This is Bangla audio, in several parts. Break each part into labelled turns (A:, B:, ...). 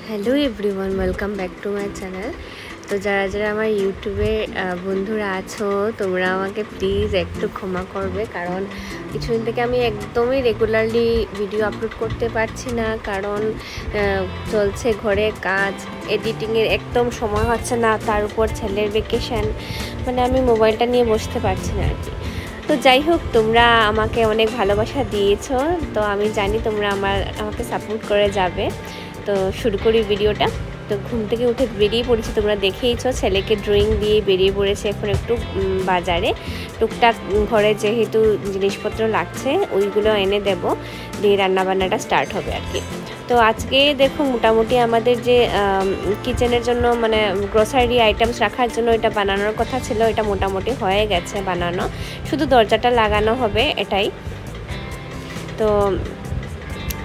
A: Hello everyone, welcome back to my channel. তো যারা যারা আমার ইউটিউবে বন্ধুরা আছো, তোমরা আমাকে প্লিজ একটু ক্ষমা করবে, কারণ কিছুদিন থেকে আমি একদমই রেগুলারলি ভিডিও আপলোড করতে পারছি না। কারণ চলছে ঘরে কাজ, এডিটিংয়ের একদম সময় হচ্ছে না, তার উপর ছেলের ভেকেশান, মানে আমি মোবাইলটা নিয়ে বসতে পারছি না আর কি। তো যাই হোক, তোমরা আমাকে অনেক ভালোবাসা দিয়েছো, তো আমি জানি তোমরা আমাকে সাপোর্ট করে যাবে। তো শুরু করি ভিডিওটা। তো ঘুম থেকে উঠে বেরিয়ে পড়েছি, তোমরা দেখেইছো, ছেলেকে ড্রয়িং দিয়ে বেরিয়ে পড়েছে। এখন একটু বাজারে টুকটাক ঘরে যেহেতু জিনিসপত্র লাগছে ওইগুলো এনে দেব, দিয়ে রান্নাবান্নাটা স্টার্ট হবে আর কি। তো আজকে দেখো, মোটামুটি আমাদের যে কিচেনের জন্য মানে গ্রোসারি আইটেমস রাখার জন্য এটা বানানোর কথা ছিল, এটা মোটামুটি হয়ে গেছে বানানো, শুধু দরজাটা লাগানো হবে এটাই। তো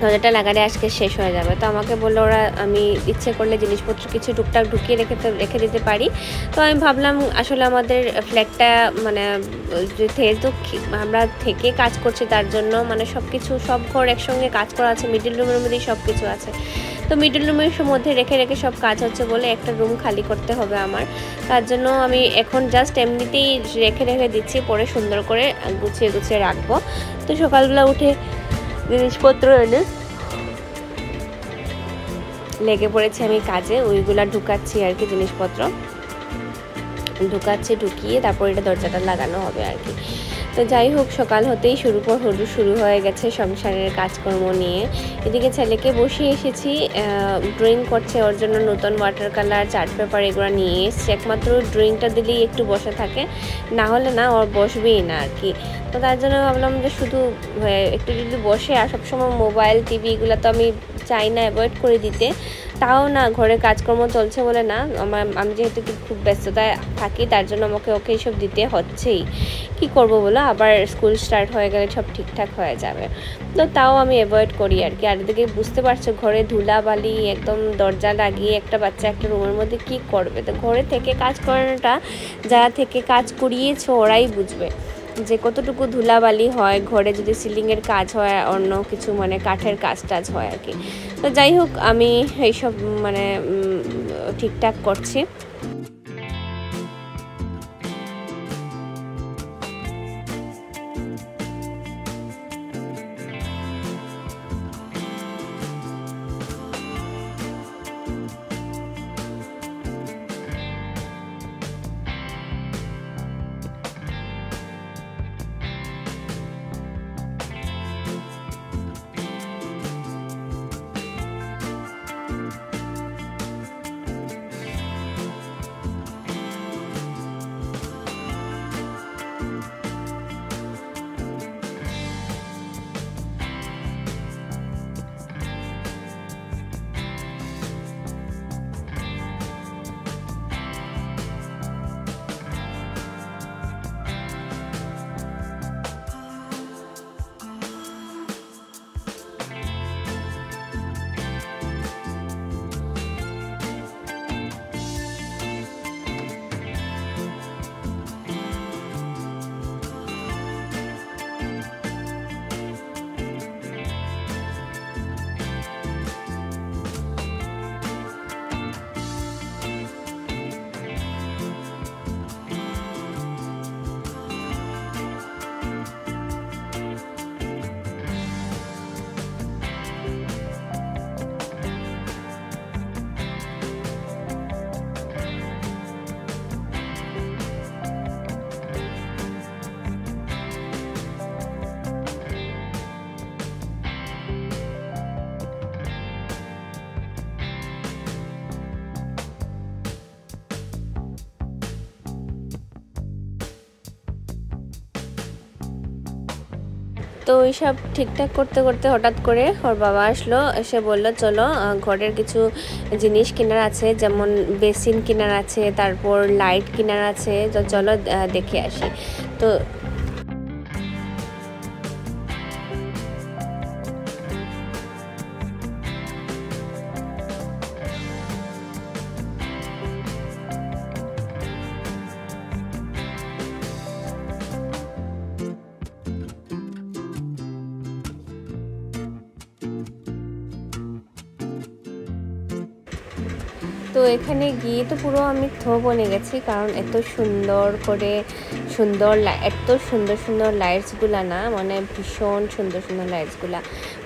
A: দরজাটা লাগালে আজকে শেষ হয়ে যাবে। তো আমাকে বললো ওরা, আমি ইচ্ছে করলে জিনিসপত্র কিছু টুকটাক ঢুকিয়ে রেখে দিতে পারি। তো আমি ভাবলাম আসলে আমাদের ফ্ল্যাটটা মানে যেহেতু আমরা থেকে কাজ করছি, তার জন্য মানে সব ঘর একসঙ্গে কাজ করা আছে, মিডল রুমের মধ্যেই সব কিছু আছে। তো মিডল রুমের মধ্যে রেখে সব কাজ হচ্ছে বলে একটা রুম খালি করতে হবে আমার। তার জন্য আমি এখন জাস্ট এমনিতেই রেখে দিচ্ছি, পরে সুন্দর করে গুছিয়ে রাখবো। তো সকালবেলা উঠে জিনিসপত্র এনে লেগে পড়েছি আমি কাজে, ওইগুলা ঢুকাচ্ছি আর কি, জিনিসপত্র ঢুকিয়ে তারপর এটা দরজাটা লাগানো হবে আর কি। তো যাই হোক, সকাল হতেই শুরু হয়ে গেছে সংসারের কাজকর্ম নিয়ে। এদিকে ছেলেকে বসিয়ে এসেছি, ড্রয়িং করছে, ওর জন্য নতুন ওয়াটার কালার, চার্ট পেপার এগুলো নিয়ে এসছি। একমাত্র ড্রয়িংটা দিলেই একটু বসে থাকে, না হলে না ওর বসবেই না আর কি। তো তার জন্য ভাবলাম যে শুধু একটু যদি বসে, আর সবসময় মোবাইল টিভি এগুলো তো আমি চাই না, অ্যাভয়েড করে দিতে। তাও না, ঘরে কাজকর্ম চলছে বলে না, আমি যেহেতু খুব ব্যস্ততায় থাকি, তার জন্য ওকে এইসব দিতে হচ্ছেই। কি করব বলো, আবার স্কুল স্টার্ট হয়ে গেলে সব ঠিকঠাক হয়ে যাবে। তো তাও আমি অ্যাভয়েড করি আর কি। আর এদিকে বুঝতে পারছো, ঘরে ধুলাবালি একদম, দরজা লাগিয়ে একটা বাচ্চা একটা রুমের মধ্যে কি করবে। তো ঘরে থেকে কাজ করানোটা, যারা থেকে কাজ করিয়েছো ওরাই বুঝবে যে কতটুকু ধুলাবালি হয় ঘরে, যদি সিলিংয়ের কাজ হয়, অন্য কিছু মানে কাঠের কাজ টাজ হয় আর কি। তো যাই হোক, আমি এইসব মানে ঠিকঠাক করছি। তো এইসব ঠিকঠাক করতে করতে হঠাৎ করে ওর বাবা আসলো, এসে বলল চলো ঘরের কিছু জিনিস কেনার আছে, যেমন বেসিন কেনার আছে, তারপর লাইট কেনার আছে, তো চলো দেখে আসি। তো তো এখানে গিয়ে তো পুরো আমি বনে গেছি, কারণ এত সুন্দর সুন্দর লাইটসগুলা না, মানে ভীষণ সুন্দর লাইটসগুলা,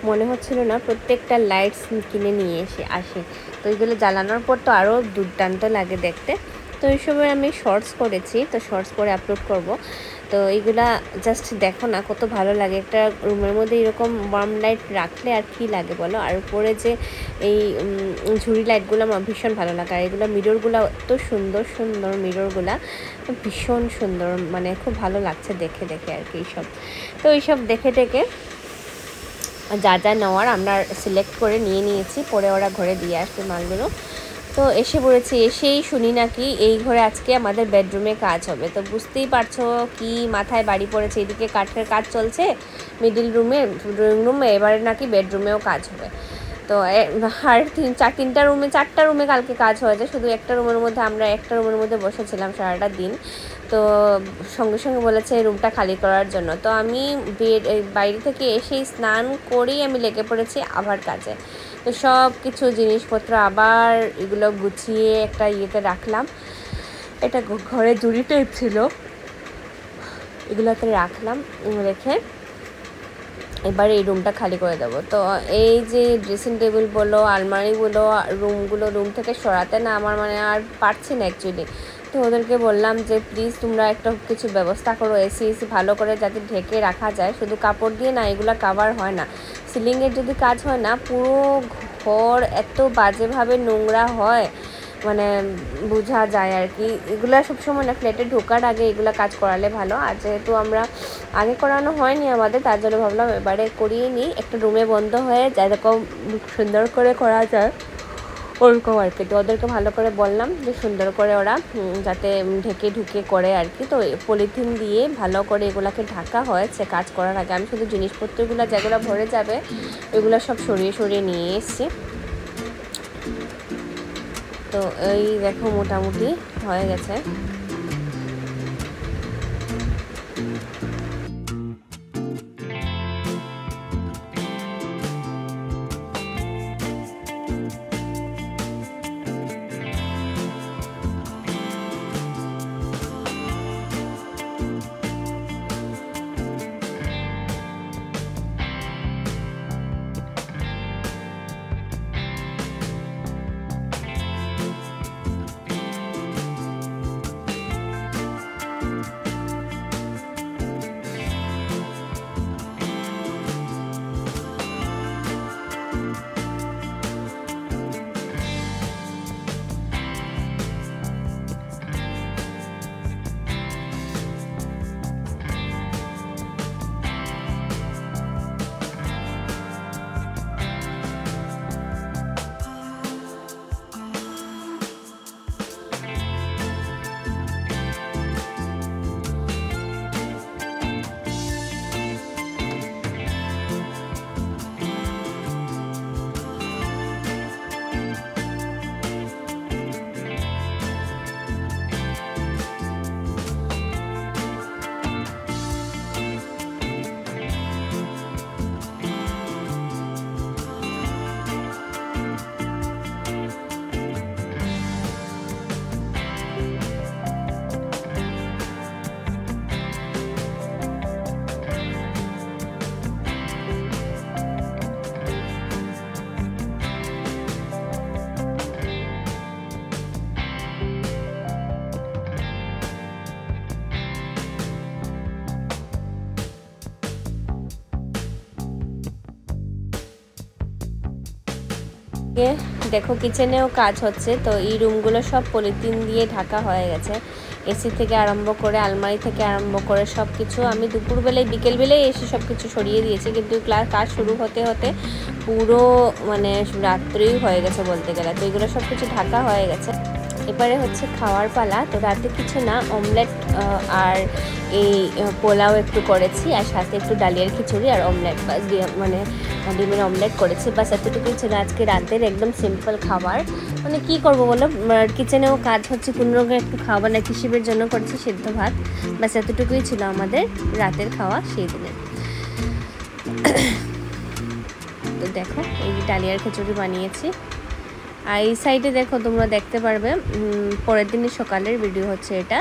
A: মনে হচ্ছিল না প্রত্যেকটা লাইটস কিনে নিয়ে আসে। তো এইগুলো জ্বালানোর পর তো আরও দুর্দান্ত লাগে দেখতে। তো এই সময় আমি শর্টস করেছি, তো শর্টস করে আপলোড করব। তো এইগুলা জাস্ট দেখো না কত ভালো লাগে। একটা রুমের মধ্যে এরকম ওয়ার্ম লাইট রাখলে আর কি লাগে বলো। আর উপরে যে এই ঝুড়ি লাইটগুলো আমার ভীষণ ভালো লাগে। আর এগুলো মিররগুলো এত সুন্দর মিররগুলা ভীষণ সুন্দর, মানে খুব ভালো লাগছে দেখে আর কি এইসব। তো এইসব দেখে যা নেওয়ার আমরা সিলেক্ট করে নিয়েছি, পরে ওরা ঘরে দিয়ে আসবে মালগুলো। তো এসে পড়েছি, এসেই শুনি নাকি এই ঘরে আজকে আমাদের বেডরুমে কাজ হবে। তো বুঝতেই পারছো কি মাথায় বাড়ি পড়েছে। এদিকে কাঠের কাজ চলছে মিডিল রুমে, ড্রয়িং রুমে, এবারে নাকি বেডরুমেও কাজ হবে। তো আর চারটা রুমে কালকে কাজ হয়েছে। শুধু একটা রুমের মধ্যে বসেছিলাম সারাটা দিন। তো সঙ্গে বলেছে এই রুমটা খালি করার জন্য। তো আমি বাইরে থেকে এসেই স্নান করেই আমি লেগে পড়েছি আবার কাজে। তো সব কিছু জিনিসপত্র আবার এগুলো গুছিয়ে একটা ইয়েতে রাখলাম। এটা ঘরে জুড়ি টাইপ ছিল, এগুলোতে রাখলাম। রেখে এবার এই রুমটা খালি করে দেবো। তো এই যে ড্রেসিং টেবিল বলো, আলমারি বলো, রুম থেকে সরাতে না আমার মানে আর পারছি না অ্যাকচুয়ালি। তো ওদেরকে বললাম যে প্লিজ তোমরা একটা কিছু ব্যবস্থা করো, এসি ভালো করে যাতে ঢেকে রাখা যায়। শুধু কাপড় দিয়ে না এগুলো কাভার হয় না। সিলিংয়ের যদি কাজ হয় না, পুরো ঘর এত বাজেভাবে নোংরা হয়, মানে বোঝা যায় আর কি। এগুলো সবসময় না ফ্ল্যাটে ঢোকার আগে এগুলো কাজ করালে ভালো। আর যেহেতু আমরা আগে করানো হয়নি আমাদের, তার জন্য ভাবলাম এবারে করিয়ে নিই, একটা রুমে বন্ধ হয়ে যেরকম সুন্দর করে করা যায় ওরকম আর কি। তো ওদেরকে ভালো করে বললাম যে সুন্দর করে ওরা যাতে ঢুকে করে আর কি। তো পলিথিন দিয়ে ভালো করে এগুলাকে ঢাকা হয়েছে কাজ করার আগে। আমি শুধু জিনিসপত্রগুলো যেগুলো ভরে যাবে ওইগুলো সব সরিয়ে নিয়ে এসেছি। তো এই দেখো মোটামুটি হয়ে গেছে। দেখো কিচেনেও কাজ হচ্ছে। তো এই রুমগুলো সব পলিথিন দিয়ে ঢাকা হয়ে গেছে। এসি থেকে আরম্ভ করে আলমারি থেকে আরম্ভ করে সব কিছু আমি দুপুরবেলায় বিকেলবেলায় এসে সব কিছু সরিয়ে দিয়েছি, কিন্তু কাজ শুরু হতে পুরো মানে রাত্রেই হয়ে গেছে বলতে গেলে। তো এগুলো সব কিছু ঢাকা হয়ে গেছে। এবারে হচ্ছে খাওয়ার পালা। তো রাতে কিছু না, অমলেট আর এই পোলাও একটু করেছি, আর সাথে একটু ডালিয়ার খিচুড়ি আর অমলেট মানে ডিমের অমলেট করেছি। বাস এতটুকুই ছিল আজকে রাতের একদম সিম্পল খাবার। মানে কি করব বলো, কিচেনেও কাজ হচ্ছে, কোনো রকম একটু খাবার না হিসেবের জন্য করেছি সিদ্ধ ভাত। বাস এতটুকুই ছিল আমাদের রাতের খাওয়া সেই দিনে। তো দেখো এই ডালিয়ার খিচুড়ি বানিয়েছি, আর এই সাইডে দেখো তোমরা দেখতে পারবে পরের দিনের সকালের ভিডিও হচ্ছে এটা।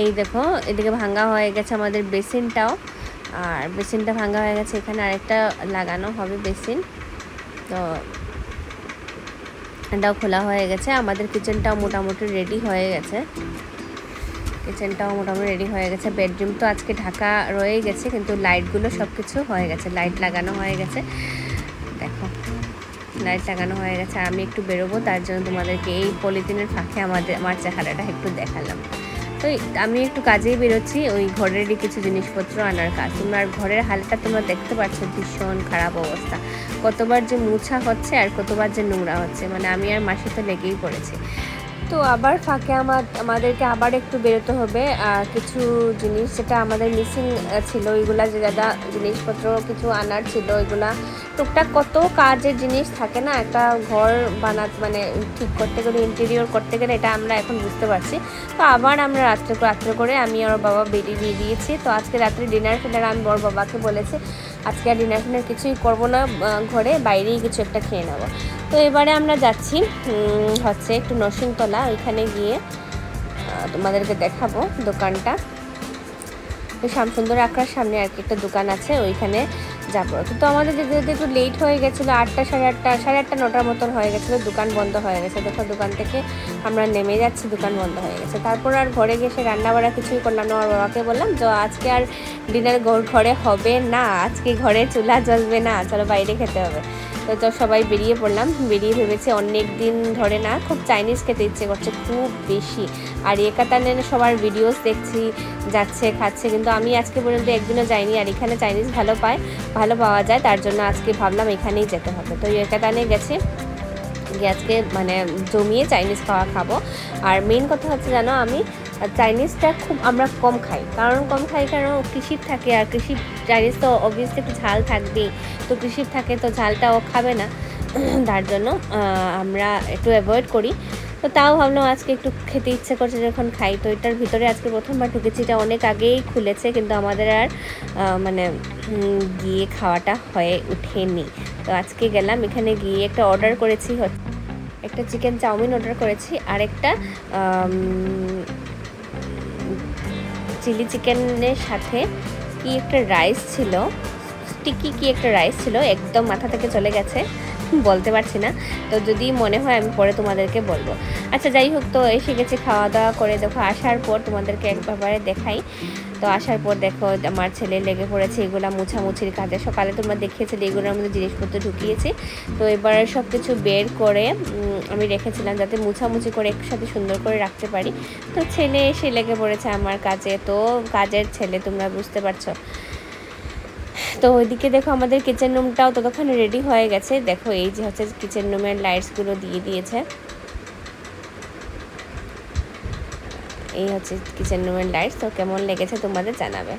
A: এই দেখো এদিকে ভাঙা হয়ে গেছে আমাদের বেসিনটাও, আর বেসিনটা ভাঙা হয়ে গেছে, এখানে আরেকটা লাগানো হবে বেসিন। তো এটাও খোলা হয়ে গেছে। আমাদের কিচেনটাও মোটামুটি রেডি হয়ে গেছে, বেডরুম তো আজকে ঢাকা রয়ে গেছে, কিন্তু লাইটগুলো সব কিছু হয়ে গেছে, লাইট লাগানো হয়ে গেছে। দেখো লাইট লাগানো হয়ে গেছে। আমি একটু বেরোবো, তার জন্য তোমাদেরকে এই পলিথিনের ফাঁকে আমার চেহারাটা একটু দেখালাম। তো আমি একটু কাজেই বেরোচ্ছি, ওই ঘরেরই কিছু জিনিসপত্র আনার কাজ। তোমরা ঘরের হালটা তোমরা দেখতে পাচ্ছ, ভীষণ খারাপ অবস্থা। কতবার যে মুছা হচ্ছে আর কতবার যে নোংরা হচ্ছে, মানে আমি আর মাসি তো লেগেই পড়েছি। তো আবার ফাঁকে আমাদেরকে আবার একটু বেরোতে হবে, কিছু জিনিস যেটা আমাদের মিসিং ছিল, ওইগুলা যে দাদা জিনিসপত্র কিছু আনার ছিল, ওইগুলা টুকটাক কত কাজের জিনিস থাকে না একটা ঘর বানাতে, মানে ঠিক করতে গেলে, ইন্টেরিয়র করতে গেলে, এটা আমরা এখন বুঝতে পারছি। তো আবার আমরা রাত্রে করে আমি আর বাবা বেরিয়ে দিয়েছি। তো আজকে রাত্রে ডিনার ফিনার আমি বড় বাবাকে বলেছি আজকে আর ডিনার ফিনার কিছুই করবো না, ঘরে বাইরেই কিছু একটা খেয়ে নেবো। তো এবারে আমরা যাচ্ছি হচ্ছে একটু নরসিংতলা, ওইখানে গিয়ে তোমাদেরকে দেখাবো দোকানটা। শ্যামসুন্দর আখড়ার সামনে আর কি একটা দোকান আছে, ওইখানে যাবো। তো আমাদের যেতে একটু লেট হয়ে গেছিলো, 8টা সাড়ে 8টা 9টার মতন হয়ে গেছিলো, দোকান বন্ধ হয়ে গেছে। দেখো দোকান থেকে আমরা নেমে যাচ্ছি, দোকান বন্ধ হয়ে গেছে। তারপর আর ঘরে গিয়ে রান্না বাড়া কিছুই করলাম না। আমার বাবাকে বললাম যে আজকে আর ডিনার ঘরে হবে না, আজকে ঘরে চুলা জ্বলবে না, চলো বাইরে খেতে হবে। তো সবাই বেরিয়ে পড়লাম। বেরিয়ে ভেবেছি অনেক দিন ধরে না খুব চাইনিজ খেতে ইচ্ছে করছে খুব বেশি। আর একাতানে সবার ভিডিওস দেখছি, যাচ্ছে খাচ্ছে, কিন্তু আমি আজকে পর্যন্ত একদিনও যাইনি। আর এখানে চাইনিজ ভালো পাওয়া যায়, তার জন্য আজকে ভাবলাম এখানেই যেতে হবে। তো একাতানে গেছে গিয়ে আজকে মানে জমিয়ে চাইনিজ খাবো। আর মেন কথা হচ্ছে জানো, আমি চাইনিজটা খুব আমরা কম খাই, কারণ কৃষির থাকে, আর কৃষির চাইনিজ তো অবভিয়াসলি একটু ঝাল থাকবেই। তো কৃষির থাকে তো ঝালটা ও খাবে না, তার জন্য আমরা একটু অ্যাভয়েড করি। তো তাও ভাবলাম আজকে একটু খেতে ইচ্ছে করছে যখন খাই। তো এটার ভিতরে আজকে প্রথমবার ঢুকেছি, এটা অনেক আগেই খুলেছে, কিন্তু আমাদের আর মানে গিয়ে খাওয়াটা হয়ে ওঠেনি। তো আজকে গেলাম, এখানে গিয়ে একটা অর্ডার করেছি, একটা চিকেন চাউমিন অর্ডার করেছি, আর একটা চিলি চিকেনের সাথে কি একটা রাইস ছিল, স্টিকি কি একটা রাইস ছিল, একদম মাথা থেকে চলে গেছে, বলতে পারছি না। তো যদি মনে হয় আমি পরে তোমাদেরকে বলবো। আচ্ছা যাই হোক, তো এসে গেছি খাওয়া দাওয়া করে। দেখো আসার পর তোমাদেরকে একবারে দেখাই। তো আসার পর দেখো আমার ছেলে লেগে পড়েছে এগুলা মুছামুছির কাজে। সকালে তোমরা দেখিয়েছিলে এগুলোর মধ্যে জিনিসপত্র ঢুকিয়েছি। তো এবার সব কিছু বের করে আমি রেখেছিলাম যাতে মুছামুছি করে একসাথে সুন্দর করে রাখতে পারি। তো ছেলে এসে লেগে পড়েছে আমার কাজে, তো কাজের ছেলে তোমরা বুঝতে পারছো। তো ওইদিকে দেখো আমাদের কিচেন রুমটাও ততক্ষণে রেডি হয়ে গেছে। দেখো এই যে হচ্ছে কিচেন রুমের লাইটসগুলো দিয়ে দিয়েছে, এই হচ্ছে কিচেন রুমের লাইটস। তো কেমন লেগেছে তোমাদের জানাবে।